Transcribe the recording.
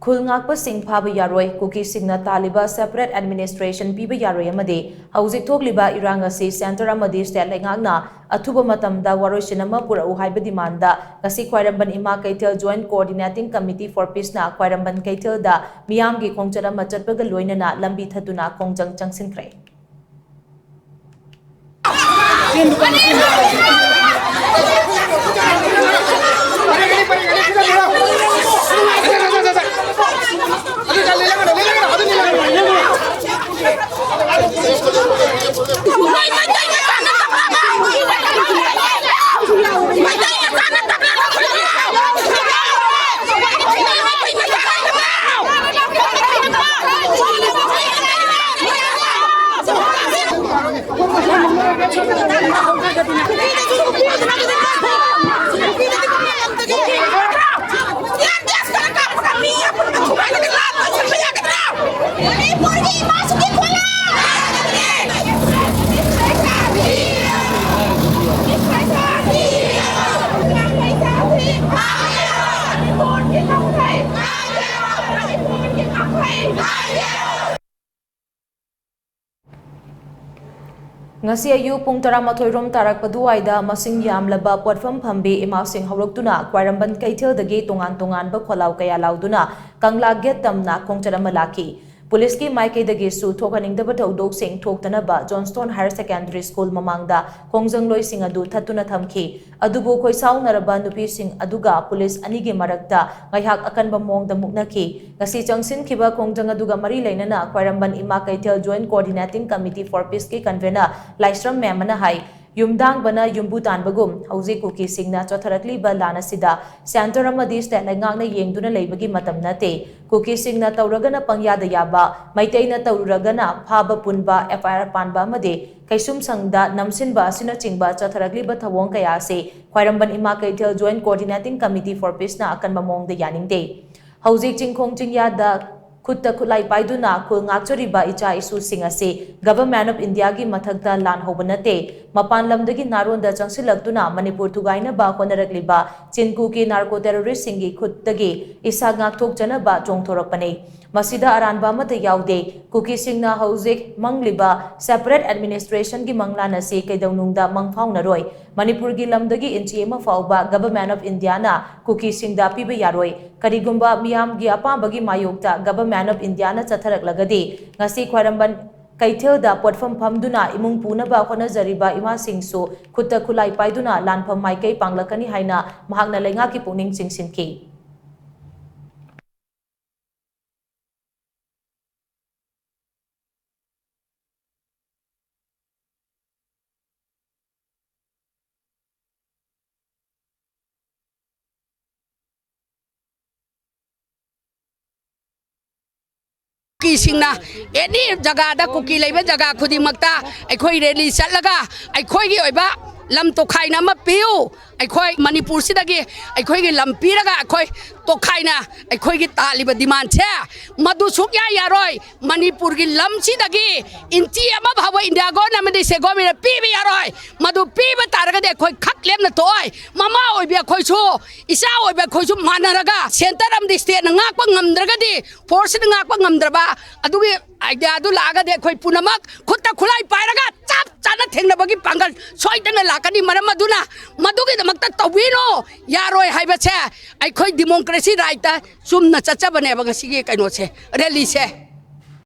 खुलंगाप सिंह फाब यारोय कुकी सिंह तालिबा सेपरेट एडमिनिस्ट्रेशन पीब यारोय अमदे हौजिक थोकलिबा इरांग असी सेंटर अमदे स्टेट लेंगांगना अथुब मतमदा वारोइसिन अमा पुरउ हाइब डिमांडा गसी ख्वाइरंबन इमा Kaithal joint coordinating committee for piece ना ख्वाइरंबन कैथलदा मियामगी खोंगचर अमा चटपग लोइनना लंबी थतुना खोंगजंग चंगसिनख्रे ngasi ayu pung 12 rom tarak paduwaida masing yamlaba potfam phambi imasing hawroktuna kwairamban kaithildagi tongan ba kholaw kaya lauduna kangla get tamna khongcharama laki police की माइकेदगी सु थोकनिंगदब थौदोक सिंह थोकतनबा जॉनस्टोन हायर सेकेंडरी स्कूल ममांगदा खोंगजंगलोय सिंह अदु थतुना थमखी अदुबो खोइसाउनरबा नुपी सिंह अदुगा पुलिस अनिगे मरक्ता गायहाक अकनबा मोंगदा मुकनखी गसी चंगसिनखिबा खोंगजंग अदुगा मरी लेनना ख्वाइरंबन इमा Kaithal joint coordinating committee for piece की कन्वेनर लाइस्रम मैमना हाई युमदांग बना युम्बु तानबगुम हौजी कुकी सिंगना चौथरकलीबा लानसिदा सेंटर अमदी स्टेट लेंगांगना येंगदुना लेबगी मतम नते कुकी सिंगना तौरगना पंग्यादा याबा मैतैना तौरगना फाबा पुनबा एफआईआर पानबा मदे कैसुम संगदा नमसिनबा सिना चिंगबा चौथरकलीबा थवोंग कया से ख्वाइरंबन इमा Kaithal joint coordinating committee for piece ना अकनबा मोंगदा यानिंगदे हौजी चिंगखोंग चिंगयादा खुद खुलाई पाइदुना खुल ngaक्चोरिबा इचा इशू सिंह असे गवर्नमेंट ऑफ इंडिया की मथकता लान होबनते मपान लमदगी नारोंदा चंगसिलक्तुना मणिपुर थुगाइनबा होनरकलिबा चिनकू की नार्को टेररिस्ट सिंगी खुदगी इसा ngaक्थोकचनबा चोंगथोरकपने मसीदा अरानबा मत याउदे कुकी सिंगना हौजिक मंगलिबा सेपरेट एडमिनिस्ट्रेशन की मंगलान असे कैदौनुंगदा मंगफाउनरोय मणिपुर की लमदगी इंची एमा फाउबा गवर्नमेंट ऑफ इंडिया ना कुकी सिंगदा पीबे यारोय करिगुंबा मियाम की अपाबगी मायोक्ता गवर्नमेंट ऑफ इंडिया ना चथरकलगदे ngasi ख्वाइरंबन कैथलदा पोटफम फमदुना इमुंग पुनबा होनजरिबा इमा सिंगसु खुद खुलाई पाइदुना लानफम माइकै पांगलकनी हाइना महागना लेंगा की पुनिंग चिंगसिनखी कुकी सिंगना एनी जगह कुकी लेबे जगह खुदिमक्ता अखोई रैली चलगा अखोई ओइबा लम तोखाइना म पियु अखोई मणिपुर सिदगी अखोई की लम पीरगा अखोई तोखाइना अखोई की तालिब डिमांड छे मधु सुक्या यारोय मणिपुर की लम सिदगी इंची अमा भाव इंडिया गो नमदि से गो मिर पीबे यारोय मधु पीबे तारगा दे अखोई खक लेम न तोय ममा ओइबे अखोई छु इसा ओइबे अखोई छु मानरगा सेंटर अम state ngakpa ngamdragadi force ngakpa ngamdraba adugi idea adu lagade akhoi punamak khutta khulai pairaga chap chana thengnabagi pangal soidana lakani maram aduna madugi damakta tawino yaroi haiba che akhoi democracy right ta sumna chachabane ba ngasi ge kaino che rally che